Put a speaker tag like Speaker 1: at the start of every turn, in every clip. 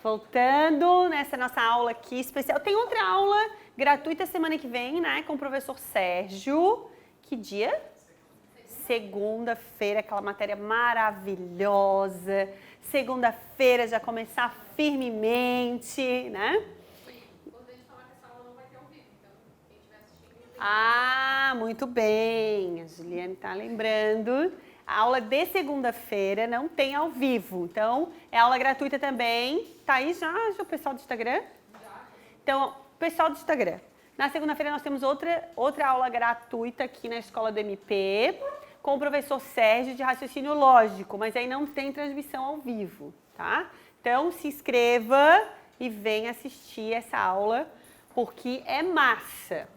Speaker 1: voltando nessa nossa aula aqui especial. Tem outra aula gratuita semana que vem, né? Com o professor Sérgio. Que dia? Segunda-feira, aquela matéria maravilhosa. Segunda-feira já começar firmemente, né? Ah, muito bem. A Juliane está lembrando. A aula de segunda-feira não tem ao vivo. Então, é aula gratuita também. Tá aí já o pessoal do Instagram? Então, pessoal do Instagram. Na segunda-feira nós temos outra aula gratuita aqui na Escola do MP com o professor Sérgio de raciocínio lógico, mas aí não tem transmissão ao vivo, tá? Então, se inscreva e venha assistir essa aula, porque é massa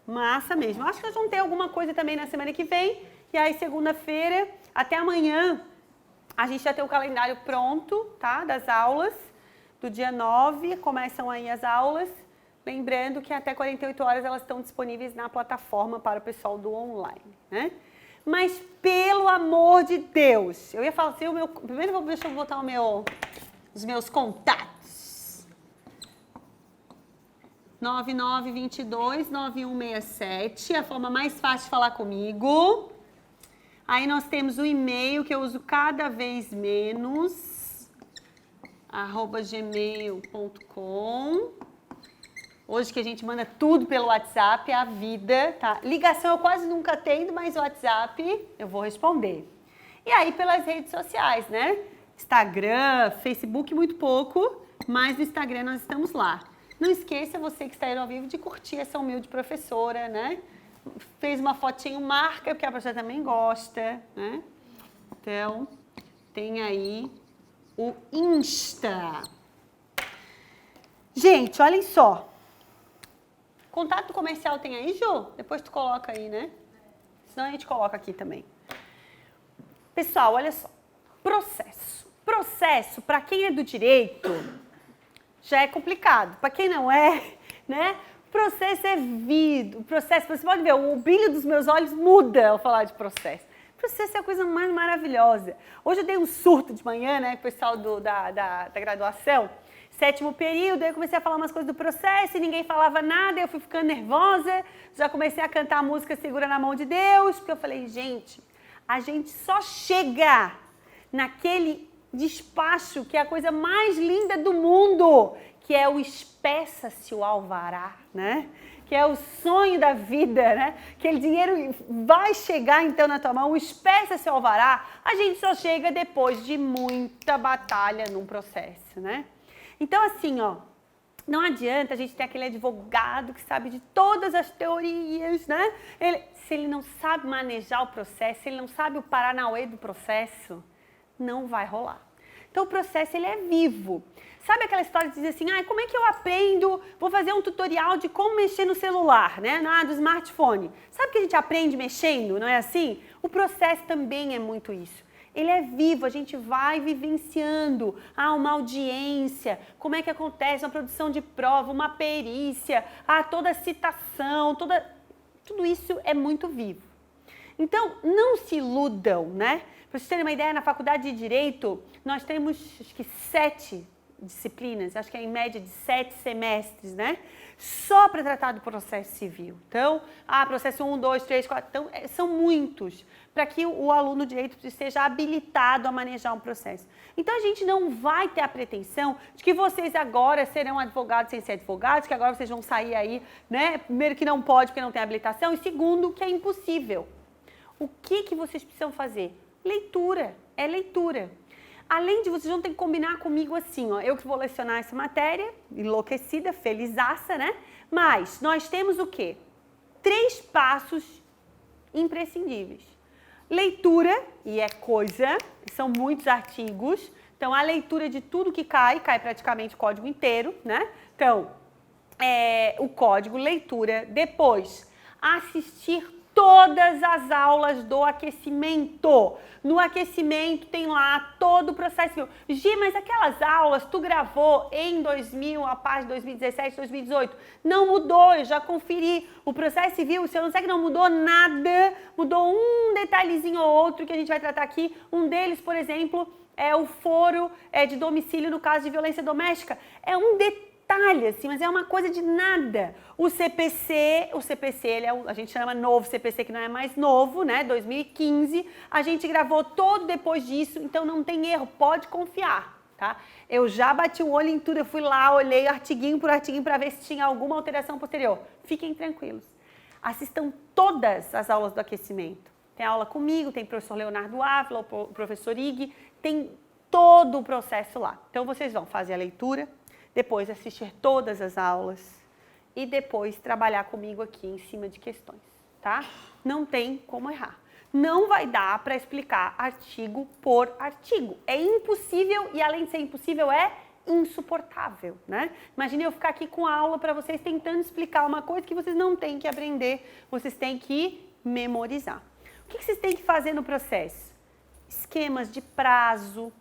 Speaker 1: mesmo. Acho que nós vamos ter alguma coisa também na semana que vem, e aí segunda-feira, até amanhã, a gente já tem o calendário pronto, tá? Das aulas, do dia 9, começam aí as aulas, lembrando que até 48 horas elas estão disponíveis na plataforma para o pessoal do online, né? Mas, pelo amor de Deus, eu ia falar assim, primeiro deixa eu botar os meus contatos. 9922-9167, a forma mais fácil de falar comigo. Aí nós temos o e-mail que eu uso cada vez menos, @gmail.com. Hoje que a gente manda tudo pelo WhatsApp, é a vida, tá? Ligação eu quase nunca tenho, mas o WhatsApp eu vou responder. E aí pelas redes sociais, né? Instagram, Facebook muito pouco, mas no Instagram nós estamos lá. Não esqueça, você que está aí ao vivo, de curtir essa humilde professora, né? Fez uma fotinho, marca, porque a professora também gosta, né? Então, tem aí o Insta. Gente, olhem só. Contato comercial tem aí, Ju? Depois tu coloca aí, né? Senão a gente coloca aqui também. Pessoal, olha só. Processo. Processo, para quem é do direito, já é complicado. Para quem não é, né? Processo é vida. O processo, você pode ver, o brilho dos meus olhos muda ao falar de processo. Processo é a coisa mais maravilhosa. Hoje eu dei um surto de manhã, né, com o pessoal da graduação. 7º período, aí eu comecei a falar umas coisas do processo e ninguém falava nada, eu fui ficando nervosa, já comecei a cantar a música Segura na Mão de Deus, porque eu falei, gente, a gente só chega naquele despacho que é a coisa mais linda do mundo, que é o espeça-se o alvará, né? Que é o sonho da vida, né? Aquele dinheiro vai chegar então na tua mão, o espeça-se o alvará, a gente só chega depois de muita batalha num processo, né? Então, assim, ó, não adianta a gente ter aquele advogado que sabe de todas as teorias, né? Se ele não sabe manejar o processo, se ele não sabe o paranauê do processo, não vai rolar. Então, o processo, ele é vivo. Sabe aquela história de dizer assim, como é que eu aprendo, vou fazer um tutorial de como mexer no celular, né? Do smartphone. Sabe que a gente aprende mexendo, não é assim? O processo também é muito isso. Ele é vivo, a gente vai vivenciando uma audiência, como é que acontece uma produção de prova, uma perícia, toda a citação, tudo isso é muito vivo. Então, não se iludam, né? Para vocês terem uma ideia, na faculdade de Direito, nós temos, acho que 7 disciplinas, acho que é em média de 7 semestres, né? Só para tratar do processo civil. Então, processo 1, 2, 3, 4, então, são muitos, para que o aluno de direito seja habilitado a manejar um processo. Então, a gente não vai ter a pretensão de que vocês agora serão advogados sem ser advogados, que agora vocês vão sair aí, né? Primeiro que não pode porque não tem habilitação, e segundo que é impossível. O que vocês precisam fazer? Leitura, é leitura. Além de vocês vão ter que combinar comigo assim, ó, eu que vou lecionar essa matéria, enlouquecida, felizaça, né? Mas nós temos o quê? 3 passos imprescindíveis. Leitura, e é coisa, são muitos artigos, então a leitura de tudo que cai praticamente o código inteiro, né? Então, o código, leitura, depois assistir todas as aulas do aquecimento. No aquecimento tem lá todo o processo civil. Gi, mas aquelas aulas tu gravou em 2000, a parte de 2017, 2018. Não mudou, eu já conferi. O processo civil, você não sabe que não mudou nada, mudou um detalhezinho ou outro que a gente vai tratar aqui. Um deles, por exemplo, É o foro de domicílio no caso de violência doméstica. É um detalhe, assim, mas é uma coisa de nada. O CPC, ele a gente chama novo CPC, que não é mais novo, né? 2015. A gente gravou todo depois disso, então não tem erro, pode confiar, tá? Eu já bati o olho em tudo, eu fui lá, olhei artiguinho por artiguinho para ver se tinha alguma alteração posterior. Fiquem tranquilos. Assistam todas as aulas do aquecimento. Tem aula comigo, tem o professor Leonardo Ávila, o professor Ig, tem todo o processo lá. Então, vocês vão fazer a leitura, depois assistir todas as aulas e depois trabalhar comigo aqui em cima de questões, tá? Não tem como errar. Não vai dar para explicar artigo por artigo. É impossível e, além de ser impossível, é insuportável, né? Imagine eu ficar aqui com a aula para vocês tentando explicar uma coisa que vocês não têm que aprender, vocês têm que memorizar. O que vocês têm que fazer no processo? Esquemas de prazo,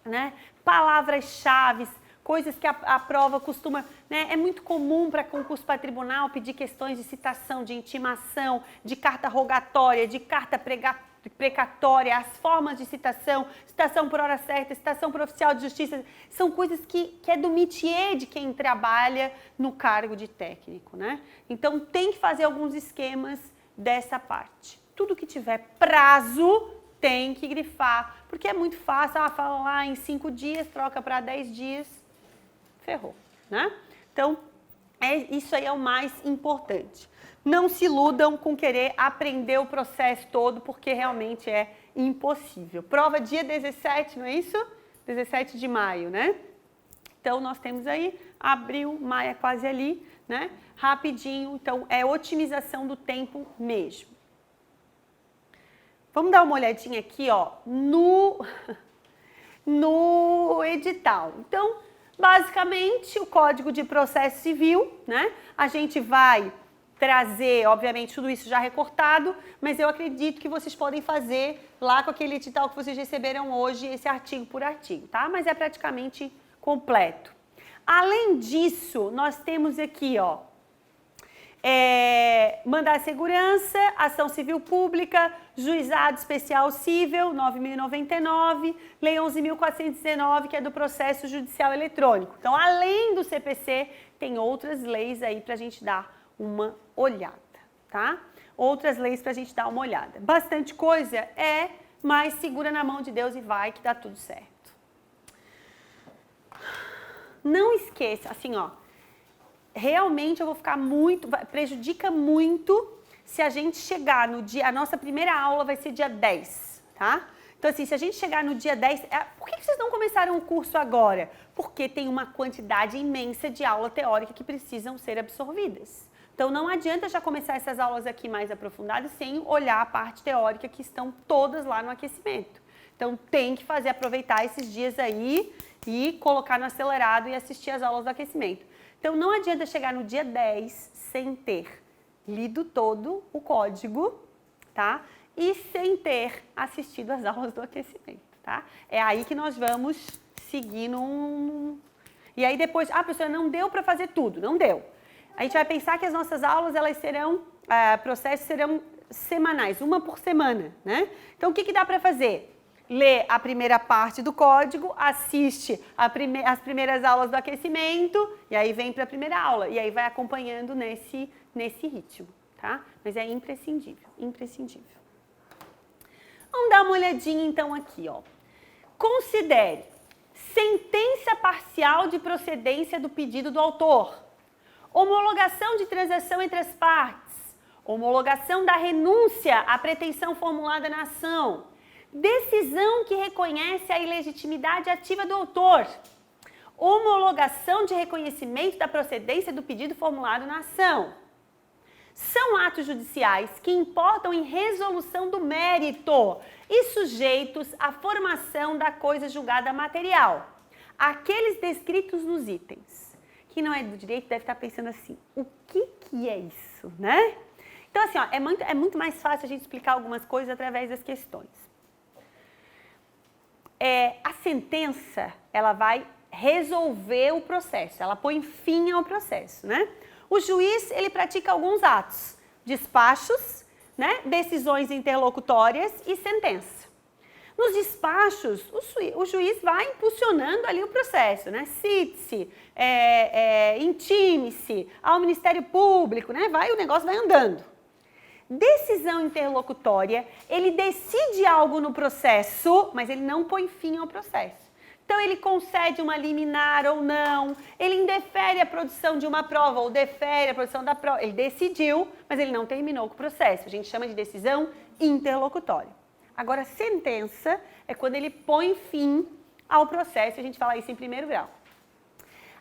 Speaker 1: né? Palavras-chave, coisas que a prova costuma... Né? É muito comum para concurso para tribunal pedir questões de citação, de intimação, de carta rogatória, de carta precatória, as formas de citação, citação por hora certa, citação por oficial de justiça. São coisas que é do métier de quem trabalha no cargo de técnico, né? Então, tem que fazer alguns esquemas dessa parte. Tudo que tiver prazo tem que grifar, porque é muito fácil, fala lá em 5 dias, troca para 10 dias, ferrou, né? Então, isso aí é o mais importante. Não se iludam com querer aprender o processo todo, porque realmente é impossível. Prova dia 17, não é isso? 17 de maio, né? Então, nós temos aí abril, maio é quase ali, né? Rapidinho, então é otimização do tempo mesmo. Vamos dar uma olhadinha aqui, ó, no edital. Então, basicamente, o Código de Processo Civil, né? A gente vai trazer, obviamente, tudo isso já recortado, mas eu acredito que vocês podem fazer lá com aquele edital que vocês receberam hoje, esse artigo por artigo, tá? Mas é praticamente completo. Além disso, nós temos aqui, ó, mandado de segurança, ação civil pública, juizado especial cível, 9.099, lei 11.419, que é do processo judicial eletrônico. Então, além do CPC, tem outras leis aí para a gente dar uma olhada, tá? Outras leis para a gente dar uma olhada. Bastante coisa, mas segura na mão de Deus e vai que dá tudo certo. Não esqueça, assim, ó, realmente eu vou ficar prejudica muito se a gente chegar no dia, a nossa primeira aula vai ser dia 10, tá? Então, assim, se a gente chegar no dia 10, por que vocês não começaram o curso agora? Porque tem uma quantidade imensa de aula teórica que precisam ser absorvidas. Então, não adianta já começar essas aulas aqui mais aprofundadas sem olhar a parte teórica que estão todas lá no aquecimento. Então, tem que aproveitar esses dias aí e colocar no acelerado e assistir as aulas do aquecimento. Então, não adianta chegar no dia 10 sem ter lido todo o código, tá? E sem ter assistido às aulas do aquecimento, tá? É aí que nós vamos seguir E aí depois, professora, não deu para fazer tudo. Não deu. A gente vai pensar que as nossas aulas, elas serão, processos serão semanais, uma por semana, né? Então, o que dá para fazer? Lê a primeira parte do código, assiste as primeiras aulas do aquecimento e aí vem para a primeira aula. E aí vai acompanhando nesse ritmo, tá? Mas é imprescindível, imprescindível. Vamos dar uma olhadinha então aqui, ó. Considere sentença parcial de procedência do pedido do autor, homologação de transação entre as partes, homologação da renúncia à pretensão formulada na ação, decisão que reconhece a ilegitimidade ativa do autor, homologação de reconhecimento da procedência do pedido formulado na ação. São atos judiciais que importam em resolução do mérito e sujeitos à formação da coisa julgada material, aqueles descritos nos itens. Quem não é do direito deve estar pensando assim, o que é isso, né? Então, assim, ó, é muito mais fácil a gente explicar algumas coisas através das questões. A sentença, ela vai resolver o processo, ela põe fim ao processo, né? O juiz, ele pratica alguns atos, despachos, né? Decisões interlocutórias e sentença. Nos despachos, o juiz vai impulsionando ali o processo, né? Cite-se, intime-se ao Ministério Público, né? O negócio vai andando. Decisão interlocutória, ele decide algo no processo, mas ele não põe fim ao processo. Então, ele concede uma liminar ou não, ele indefere a produção de uma prova ou defere a produção da prova. Ele decidiu, mas ele não terminou com o processo. A gente chama de decisão interlocutória. Agora, sentença é quando ele põe fim ao processo, a gente fala isso em primeiro grau.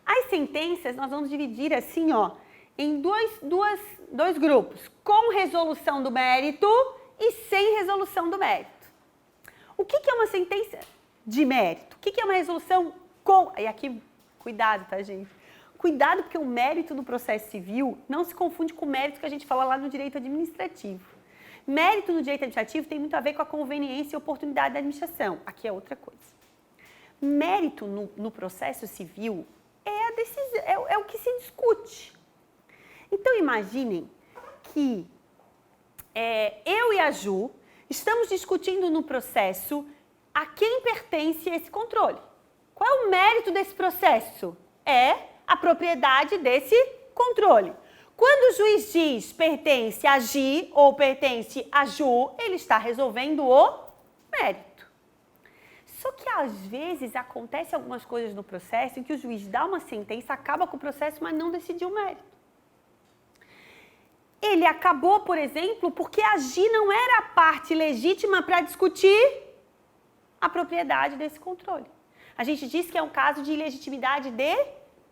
Speaker 1: As sentenças, nós vamos dividir assim, ó, em dois grupos, com resolução do mérito e sem resolução do mérito. O que é uma sentença de mérito? O que é uma resolução com... E aqui, cuidado, tá, gente? Cuidado, porque o mérito no processo civil não se confunde com o mérito que a gente fala lá no direito administrativo. Mérito no direito administrativo tem muito a ver com a conveniência e oportunidade da administração. Aqui é outra coisa. Mérito no processo civil é a decisão, é o que se discute. Então, imaginem que eu e a Ju estamos discutindo no processo a quem pertence esse controle. Qual é o mérito desse processo? É a propriedade desse controle. Quando o juiz diz pertence a Gi ou pertence a Ju, ele está resolvendo o mérito. Só que às vezes acontece algumas coisas no processo em que o juiz dá uma sentença, acaba com o processo, mas não decidiu o mérito. Ele acabou, por exemplo, porque a Gi não era a parte legítima para discutir a propriedade desse controle. A gente diz que é um caso de ilegitimidade de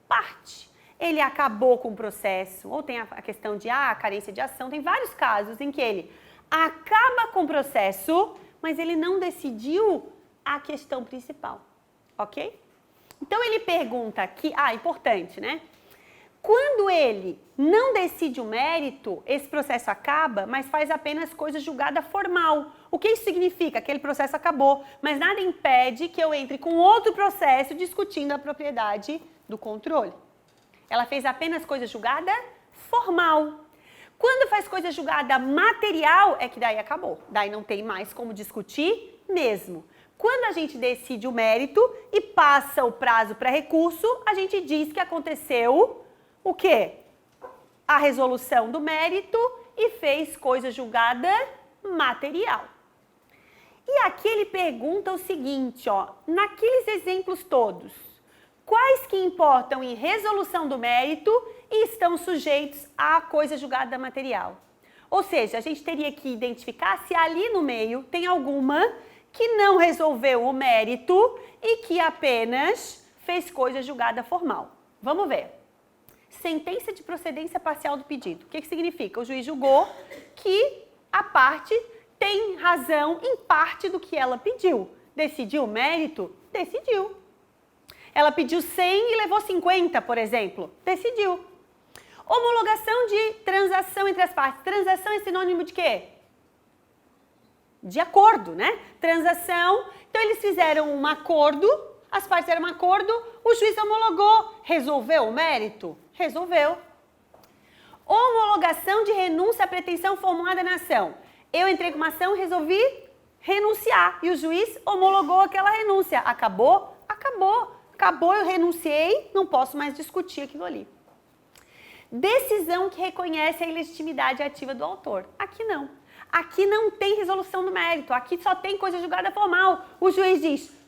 Speaker 1: parte. Ele acabou com o processo, ou tem a questão de carência de ação, tem vários casos em que ele acaba com o processo, mas ele não decidiu a questão principal, ok? Então ele pergunta aqui, importante, né? Quando ele não decide o mérito, esse processo acaba, mas faz apenas coisa julgada formal. O que isso significa? Aquele processo acabou, mas nada impede que eu entre com outro processo discutindo a propriedade do controle. Ela fez apenas coisa julgada formal. Quando faz coisa julgada material, é que daí acabou. Daí não tem mais como discutir mesmo. Quando a gente decide o mérito e passa o prazo para recurso, a gente diz que aconteceu o quê? A resolução do mérito e fez coisa julgada material. E aqui ele pergunta o seguinte, ó, naqueles exemplos todos, quais que importam em resolução do mérito e estão sujeitos à coisa julgada material? Ou seja, a gente teria que identificar se ali no meio tem alguma que não resolveu o mérito e que apenas fez coisa julgada formal. Vamos ver. Sentença de procedência parcial do pedido. O que significa? O juiz julgou que a parte tem razão em parte do que ela pediu. Decidiu o mérito? Decidiu. Ela pediu 100 e levou 50, por exemplo. Decidiu. Homologação de transação entre as partes. Transação é sinônimo de quê? De acordo, né? Transação. Então, eles fizeram um acordo, as partes fizeram um acordo, o juiz homologou. Resolveu o mérito? Resolveu. Homologação de renúncia à pretensão formulada na ação. Eu entrei com uma ação e resolvi renunciar. E o juiz homologou aquela renúncia. Acabou? Acabou. Acabou, eu renunciei, não posso mais discutir aquilo ali. Decisão que reconhece a ilegitimidade ativa do autor. Aqui não. Aqui não tem resolução do mérito. Aqui só tem coisa julgada formal. O juiz diz...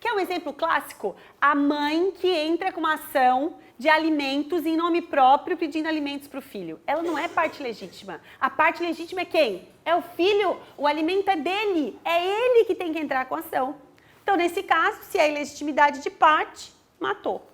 Speaker 1: Quer um exemplo clássico? A mãe que entra com uma ação de alimentos em nome próprio pedindo alimentos para o filho. Ela não é parte legítima. A parte legítima é quem? É o filho. O alimento é dele. É ele que tem que entrar com a ação. Então, nesse caso, se é ilegitimidade de parte, matou.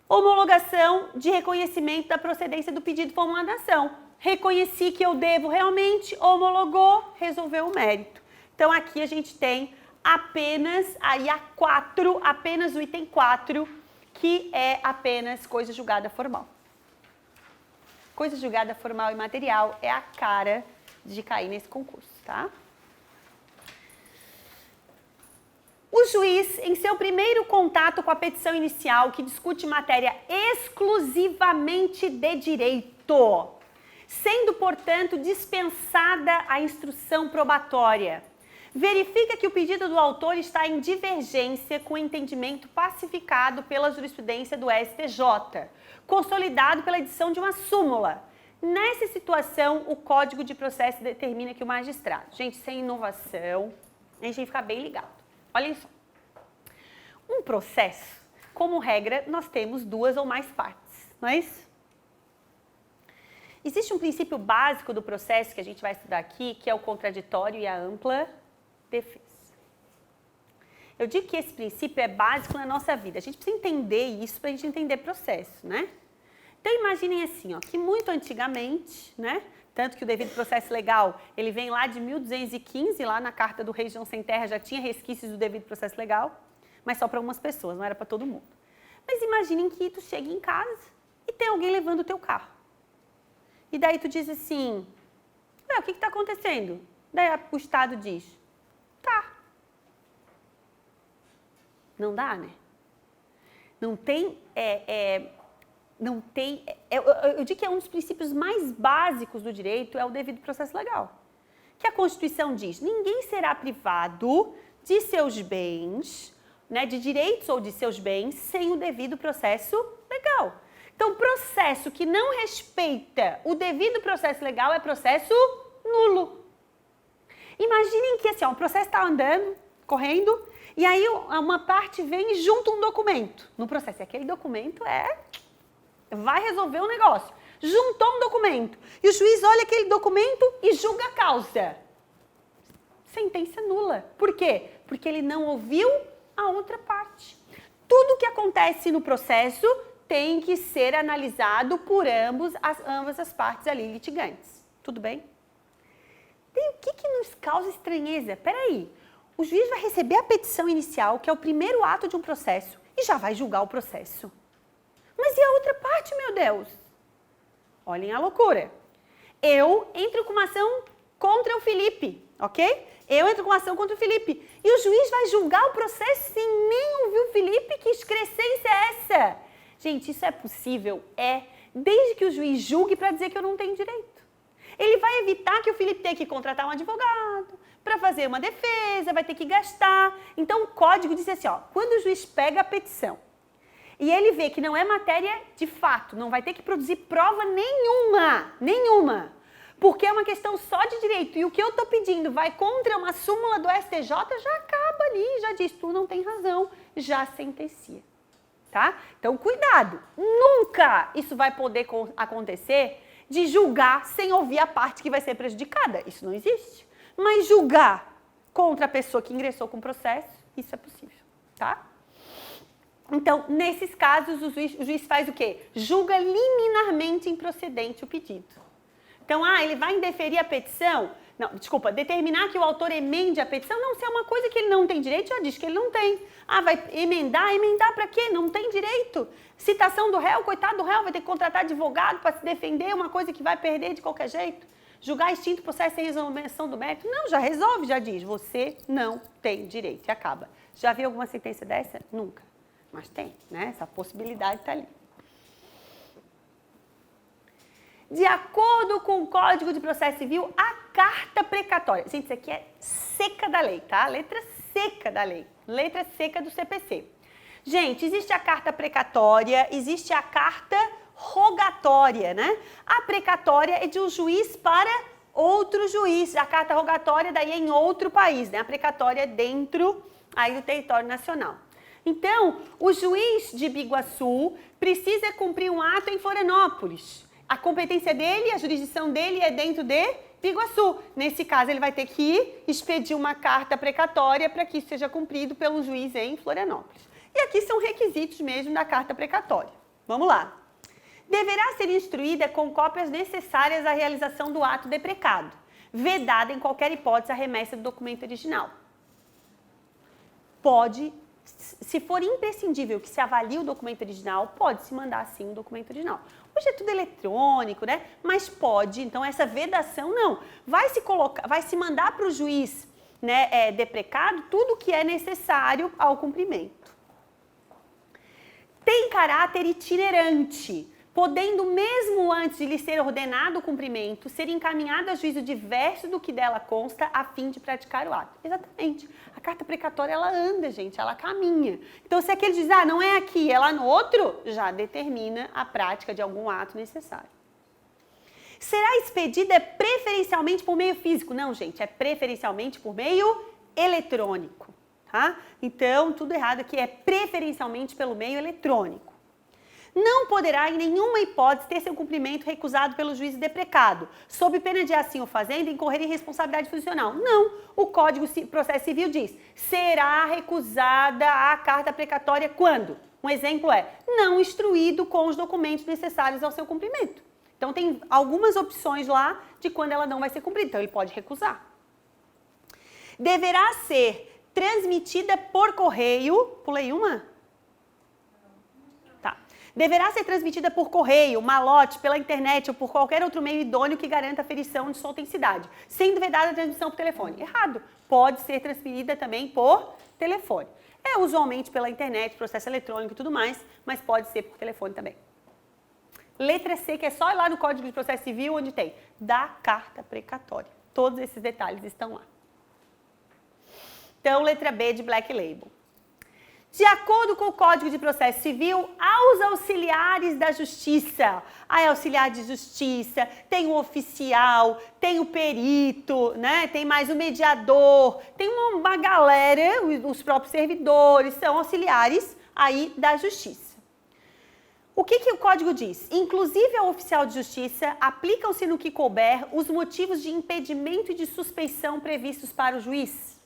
Speaker 1: Homologação de reconhecimento da procedência do pedido formulado na ação. Reconheci que eu devo realmente, homologou, resolveu o mérito. Então, aqui a gente tem apenas, aí a 4, apenas o item 4, que é apenas coisa julgada formal. Coisa julgada formal e material é a cara de cair nesse concurso, tá? O juiz, em seu primeiro contato com a petição inicial, que discute matéria exclusivamente de direito, sendo, portanto, dispensada a instrução probatória, verifica que o pedido do autor está em divergência com o entendimento pacificado pela jurisprudência do STJ, consolidado pela edição de uma súmula. Nessa situação, o Código de Processo determina que o magistrado... Gente, sem inovação, a gente tem que ficar bem ligado. Olhem só. Um processo, como regra, nós temos duas ou mais partes, não é isso? Existe um princípio básico do processo que a gente vai estudar aqui, que é o contraditório e a ampla defesa. Eu digo que esse princípio é básico na nossa vida. A gente precisa entender isso para a gente entender processo, né? Então, imaginem assim, ó, que muito antigamente, né? Tanto que o devido processo legal, ele vem lá de 1215, lá na Carta do Rei João Sem Terra já tinha resquícios do devido processo legal, mas só para algumas pessoas, não era para todo mundo. Mas imaginem que tu chega em casa e tem alguém levando o teu carro. E daí tu diz assim, o que está acontecendo? Daí o Estado diz, tá. Não dá, né? Não tem, eu digo que é um dos princípios mais básicos do direito, é o devido processo legal. Que a Constituição diz, ninguém será privado de seus bens, né, de direitos ou de seus bens, sem o devido processo legal. Então, processo que não respeita o devido processo legal é processo nulo. Imaginem que assim, ó, o processo está andando, correndo, e aí uma parte vem e junta um documento no processo. E aquele documento vai resolver o negócio. Juntou um documento. E o juiz olha aquele documento e julga a causa. Sentença nula. Por quê? Porque ele não ouviu a outra parte. Tudo que acontece no processo tem que ser analisado por ambas as partes ali litigantes. Tudo bem? E o que nos causa estranheza? Peraí, o juiz vai receber a petição inicial, que é o primeiro ato de um processo, e já vai julgar o processo. Mas e a outra parte, meu Deus? Olhem a loucura. Eu entro com uma ação contra o Felipe, ok? Eu entro com uma ação contra o Felipe. E o juiz vai julgar o processo sem nem ouvir o Felipe? Que excrescência é essa? Gente, isso é possível, desde que o juiz julgue para dizer que eu não tenho direito. Ele vai evitar que o Felipe tenha que contratar um advogado para fazer uma defesa, vai ter que gastar. Então, o código diz assim, ó, quando o juiz pega a petição e ele vê que não é matéria de fato, não vai ter que produzir prova nenhuma, porque é uma questão só de direito e o que eu estou pedindo vai contra uma súmula do STJ, já acaba ali, já diz, tu não tem razão, já sentencia. Tá? Então, cuidado, nunca isso vai poder acontecer de julgar sem ouvir a parte que vai ser prejudicada. Isso não existe. Mas julgar contra a pessoa que ingressou com o processo, isso é possível. Tá? Então, nesses casos, o juiz faz o quê? Julga liminarmente improcedente o pedido. Então, ele vai indeferir a petição? Não, desculpa, determinar que o autor emende a petição? Não, se é uma coisa que ele não tem direito, já diz que ele não tem. Vai emendar? Emendar para quê? Não tem direito. Citação do réu, coitado do réu, vai ter que contratar advogado para se defender, uma coisa que vai perder de qualquer jeito. Julgar extinto processo sem resolução do mérito? Não, já resolve, já diz, você não tem direito e acaba. Já viu alguma sentença dessa? Nunca. Mas tem, né? Essa possibilidade está ali. De acordo com o Código de Processo Civil, a carta precatória. Gente, isso aqui é seca da lei, tá? Letra seca da lei. Letra seca do CPC. Gente, existe a carta precatória, existe a carta rogatória, né? A precatória é de um juiz para outro juiz. A carta rogatória daí é em outro país, né? A precatória é dentro aí do território nacional. Então, o juiz de Biguaçu precisa cumprir um ato em Florianópolis. A competência dele, a jurisdição dele é dentro de Biguaçu. Nesse caso, ele vai ter que expedir uma carta precatória para que isso seja cumprido pelo juiz em Florianópolis. E aqui são requisitos mesmo da carta precatória. Vamos lá. Deverá ser instruída com cópias necessárias à realização do ato deprecado, vedada em qualquer hipótese a remessa do documento original. Pode, se for imprescindível que se avalie o documento original, pode-se mandar sim o documento original. Hoje é tudo eletrônico, né? Mas pode, então essa vedação não. Vai se mandar para o juiz, né, deprecado tudo que é necessário ao cumprimento. Tem caráter itinerante, podendo mesmo antes de lhe ser ordenado o cumprimento, ser encaminhado a juízo diverso do que dela consta a fim de praticar o ato. Exatamente. A carta precatória, ela anda, gente, ela caminha. Então, se aquele diz, não é aqui, é lá no outro, já determina a prática de algum ato necessário. Será expedida preferencialmente por meio físico? Não, gente, é preferencialmente por meio eletrônico, tá? Então, tudo errado aqui, é preferencialmente pelo meio eletrônico. Não poderá, em nenhuma hipótese, ter seu cumprimento recusado pelo juiz deprecado, sob pena de assim o fazendo incorrer em responsabilidade funcional. Não, o Código de Processo Civil diz, será recusada a carta precatória quando? Um exemplo é, não instruído com os documentos necessários ao seu cumprimento. Então, tem algumas opções lá de quando ela não vai ser cumprida, então ele pode recusar. Deverá ser transmitida por correio, pulei uma? Deverá ser transmitida por correio, malote, pela internet ou por qualquer outro meio idôneo que garanta a aferição de sua autenticidade, sendo vedada a transmissão por telefone. Errado. Pode ser transferida também por telefone. É usualmente pela internet, processo eletrônico e tudo mais, mas pode ser por telefone também. Letra C, que é só ir lá no Código de Processo Civil, onde tem da carta precatória. Todos esses detalhes estão lá. Então, letra B de Black Label. De acordo com o Código de Processo Civil, aos auxiliares da Justiça, auxiliar de Justiça, tem o oficial, tem o perito, né? Tem mais o mediador, tem uma galera, os próprios servidores, são auxiliares aí da Justiça. O que o Código diz? Inclusive ao oficial de Justiça, aplicam-se no que couber os motivos de impedimento e de suspeição previstos para o juiz.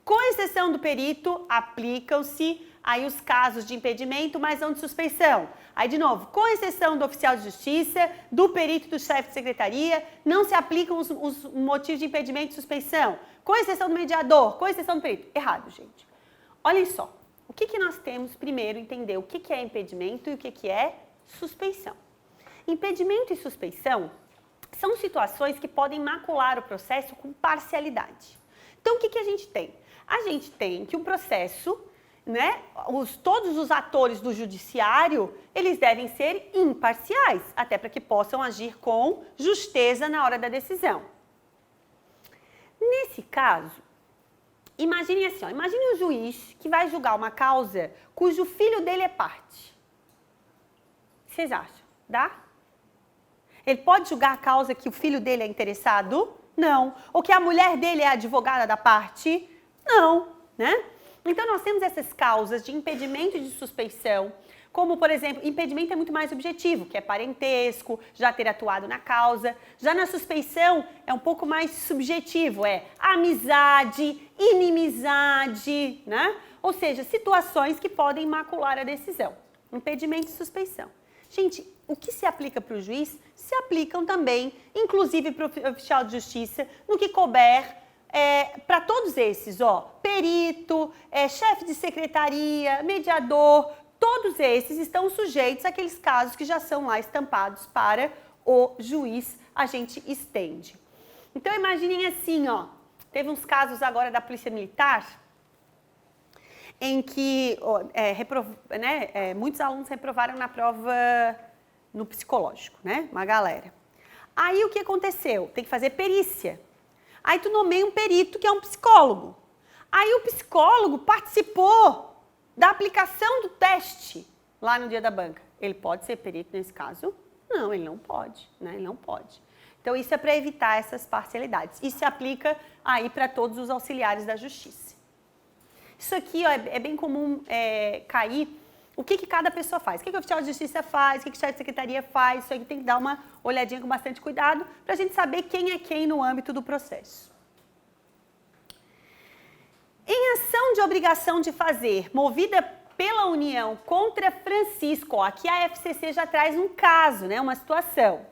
Speaker 1: Com exceção do perito, aplicam-se aí os casos de impedimento, mas não de suspeição. Aí, de novo, com exceção do oficial de justiça, do perito e do chefe de secretaria, não se aplicam os motivos de impedimento e suspeição. Com exceção do mediador, com exceção do perito. Errado, gente. Olhem só, o que nós temos primeiro entender o que é impedimento e o que é suspeição. Impedimento e suspeição são situações que podem macular o processo com parcialidade. Então, o que a gente tem? A gente tem que o processo, né, todos os atores do judiciário, eles devem ser imparciais, até para que possam agir com justeza na hora da decisão. Nesse caso, imaginem assim, imagine um juiz que vai julgar uma causa cujo filho dele é parte. O que vocês acham? Dá? Ele pode julgar a causa que o filho dele é interessado? Não. Ou que a mulher dele é advogada da parte? Não, né? Então, nós temos essas causas de impedimento e de suspeição, como, por exemplo, impedimento é muito mais objetivo, que é parentesco, já ter atuado na causa. Já na suspeição, é um pouco mais subjetivo, é amizade, inimizade, né? Ou seja, situações que podem macular a decisão. Impedimento e suspeição. Gente, o que se aplica para o juiz, se aplicam também, inclusive para o oficial de justiça, no que couber, para todos esses, perito, chefe de secretaria, mediador, todos esses estão sujeitos àqueles casos que já são lá estampados para o juiz, a gente estende. Então, imaginem assim, teve uns casos agora da Polícia Militar, em que muitos alunos reprovaram na prova no psicológico, né? Uma galera. Aí o que aconteceu? Tem que fazer perícia. Aí tu nomeia um perito que é um psicólogo. Aí o psicólogo participou da aplicação do teste lá no dia da banca. Ele pode ser perito nesse caso? Não, ele não pode, né? Ele não pode. Então isso é para evitar essas parcialidades. Isso se aplica aí para todos os auxiliares da justiça. Isso aqui é bem comum cair. O que cada pessoa faz? O que o oficial de justiça faz? O que o chefe de secretaria faz? Isso aí tem que dar uma olhadinha com bastante cuidado para a gente saber quem é quem no âmbito do processo. Em ação de obrigação de fazer, movida pela União contra Francisco, aqui a FCC já traz um caso, né, uma situação.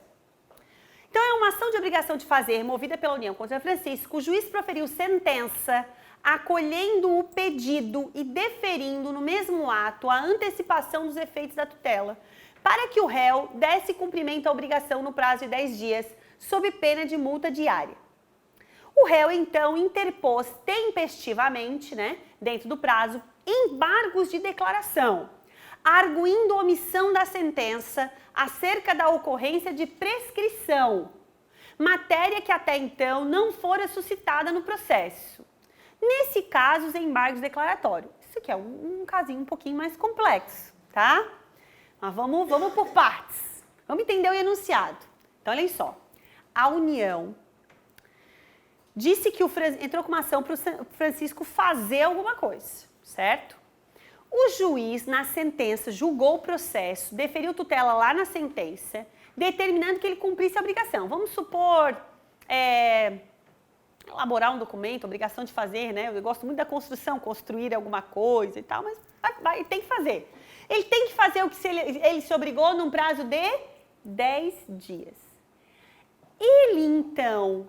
Speaker 1: Então, é uma ação de obrigação de fazer, movida pela União contra Francisco, o juiz proferiu sentença acolhendo o pedido e deferindo no mesmo ato a antecipação dos efeitos da tutela, para que o réu desse cumprimento à obrigação no prazo de 10 dias, sob pena de multa diária. O réu, então, interpôs tempestivamente, né, dentro do prazo, embargos de declaração, arguindo omissão da sentença acerca da ocorrência de prescrição, matéria que até então não fora suscitada no processo. Nesse caso, os embargos declaratórios. Isso aqui é um casinho um pouquinho mais complexo, tá? Mas vamos por partes. Vamos entender o enunciado. Então, olhem só. A União disse que entrou com uma ação para o Francisco fazer alguma coisa, certo? O juiz, na sentença, julgou o processo, deferiu tutela lá na sentença, determinando que ele cumprisse a obrigação. Vamos supor, elaborar um documento, obrigação de fazer, né? Eu gosto muito da construção, construir alguma coisa e tal, mas tem que fazer. Ele tem que fazer o que ele se obrigou num prazo de 10 dias. Ele, então,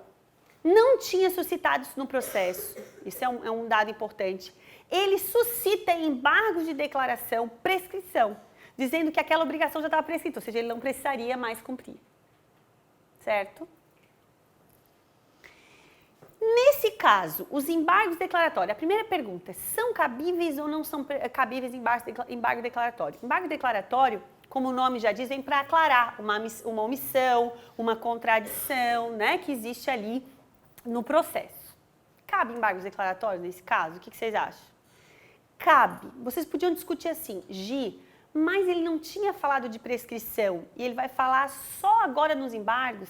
Speaker 1: não tinha suscitado isso no processo. Isso é um dado importante. Ele suscita embargos de declaração, prescrição, dizendo que aquela obrigação já estava prescrita, ou seja, ele não precisaria mais cumprir. Certo? Nesse caso, os embargos declaratórios, a primeira pergunta, são cabíveis ou não são cabíveis embargo declaratório? Embargo declaratório, como o nome já diz, vem para aclarar uma omissão, uma contradição, né, que existe ali no processo. Cabe embargos declaratórios nesse caso? O que vocês acham? Cabe. Vocês podiam discutir assim, Gi, mas ele não tinha falado de prescrição e ele vai falar só agora nos embargos?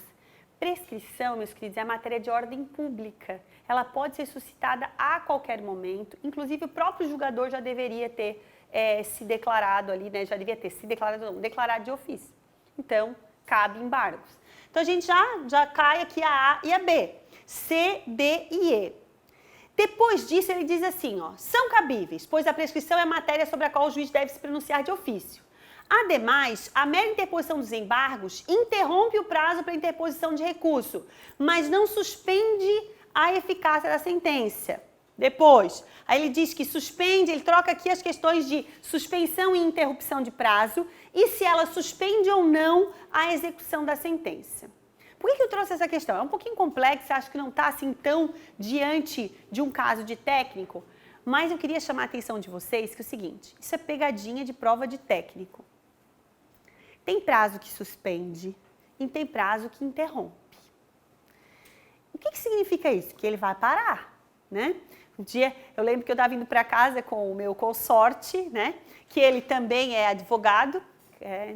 Speaker 1: Prescrição, meus queridos, é matéria de ordem pública. Ela pode ser suscitada a qualquer momento. Inclusive, o próprio julgador já deveria ter se declarado ali, né? Já devia ter se declarado, não, declarado de ofício. Então, cabe embargos. Então, a gente já cai aqui a A e a B. C, D e E. Depois disso, ele diz assim, ó, são cabíveis, pois a prescrição é matéria sobre a qual o juiz deve se pronunciar de ofício. Ademais, a mera interposição dos embargos interrompe o prazo para interposição de recurso, mas não suspende a eficácia da sentença. Depois, aí ele diz que suspende, ele troca aqui as questões de suspensão e interrupção de prazo e se ela suspende ou não a execução da sentença. Por que eu trouxe essa questão? É um pouquinho complexa, acho que não está assim tão diante de um caso de técnico, mas eu queria chamar a atenção de vocês que é o seguinte, isso é pegadinha de prova de técnico. Tem prazo que suspende e tem prazo que interrompe. O que significa isso? Que ele vai parar, né? Um dia, eu lembro que eu estava indo para casa com o meu consorte, né? Que ele também é advogado,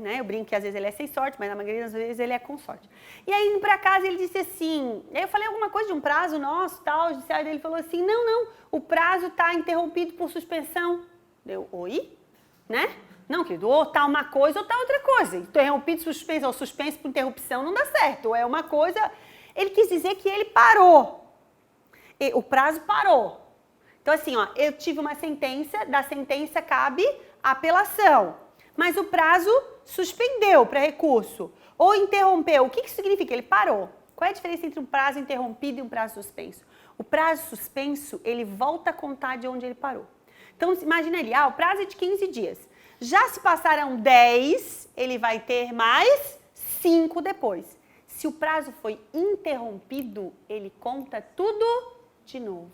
Speaker 1: né? Eu brinco que às vezes ele é sem sorte, mas na maioria das vezes ele é com sorte. E aí, indo para casa, ele disse assim, aí eu falei alguma coisa de um prazo nosso, tal, o judiciário dele falou assim, não, o prazo está interrompido por suspensão. Eu, oi? Né? Não, querido, ou tá uma coisa ou tá outra coisa. Interrompido, suspenso ou suspenso por interrupção não dá certo. Ou é uma coisa... Ele quis dizer que ele parou. O prazo parou. Então, assim, ó, eu tive uma sentença, da sentença cabe apelação. Mas o prazo suspendeu para recurso. Ou interrompeu. O que isso significa? Ele parou. Qual é a diferença entre um prazo interrompido e um prazo suspenso? O prazo suspenso, ele volta a contar de onde ele parou. Então, imagina ali, o prazo é de 15 dias. Já se passaram 10, ele vai ter mais 5 depois. Se o prazo foi interrompido, ele conta tudo de novo.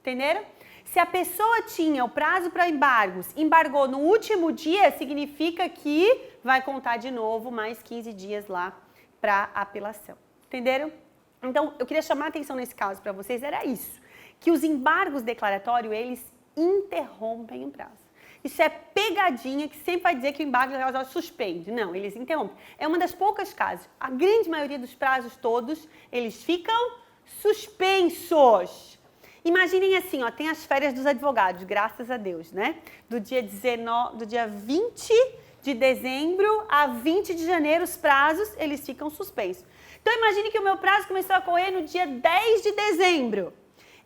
Speaker 1: Entenderam? Se a pessoa tinha o prazo para embargos, embargou no último dia, significa que vai contar de novo mais 15 dias lá para apelação. Entenderam? Então, eu queria chamar a atenção nesse caso para vocês, era isso. Que os embargos declaratórios, eles interrompem o prazo. Isso é pegadinha que sempre vai dizer que o embargo declaratório suspende. Não, eles interrompem. É uma das poucas casos. A grande maioria dos prazos todos, eles ficam suspensos. Imaginem assim, ó, tem as férias dos advogados, graças a Deus, né? Do dia 20 de dezembro a 20 de janeiro, os prazos, eles ficam suspensos. Então, imagine que o meu prazo começou a correr no dia 10 de dezembro.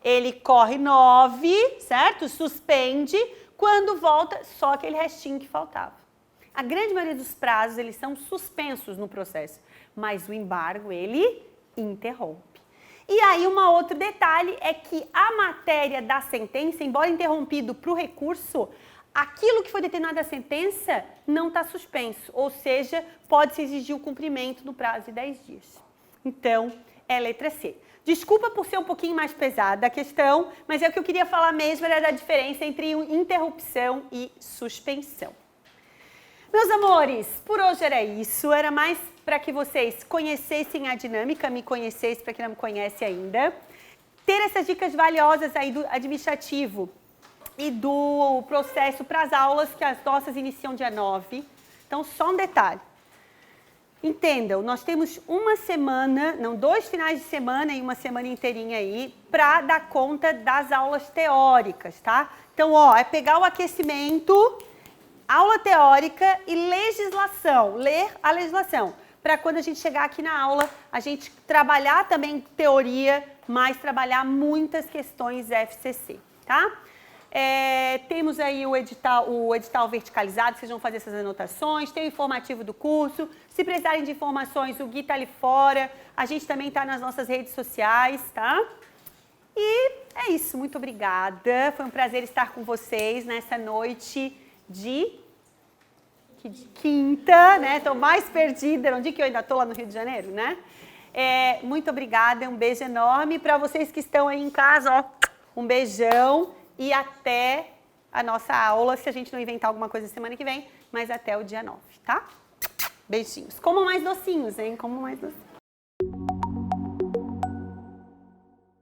Speaker 1: Ele corre 9, certo? Suspende. Quando volta, só aquele restinho que faltava. A grande maioria dos prazos, eles são suspensos no processo, mas o embargo, ele interrompe. E aí, um outro detalhe é que a matéria da sentença, embora interrompido para o recurso, aquilo que foi determinado na sentença não está suspenso, ou seja, pode-se exigir o cumprimento no prazo de 10 dias. Então, é a letra C. Desculpa por ser um pouquinho mais pesada a questão, mas é o que eu queria falar mesmo, era da diferença entre interrupção e suspensão. Meus amores, por hoje era isso. Era mais para que vocês conhecessem a dinâmica, me conhecessem, para quem não me conhece ainda. Ter essas dicas valiosas aí do administrativo e do processo para as aulas, que as nossas iniciam dia 9. Então, só um detalhe. Entendam, nós temos uma semana, não, 2 finais de semana e uma semana inteirinha aí para dar conta das aulas teóricas, tá? Então, ó, é pegar o aquecimento, aula teórica e legislação, ler a legislação, para quando a gente chegar aqui na aula, a gente trabalhar também teoria, mas trabalhar muitas questões FCC, tá? Temos aí o edital verticalizado, vocês vão fazer essas anotações, tem o informativo do curso. Se precisarem de informações, o Gui tá ali fora, a gente também está nas nossas redes sociais, tá? E é isso, muito obrigada. Foi um prazer estar com vocês nessa noite de quinta, né? Estou mais perdida, onde que eu ainda estou lá no Rio de Janeiro, né? Muito obrigada, um beijo enorme. Para vocês que estão aí em casa, ó, um beijão. E até a nossa aula, se a gente não inventar alguma coisa semana que vem, mas até o dia 9, tá? Beijinhos. Comam mais docinhos, hein? Comam mais docinhos.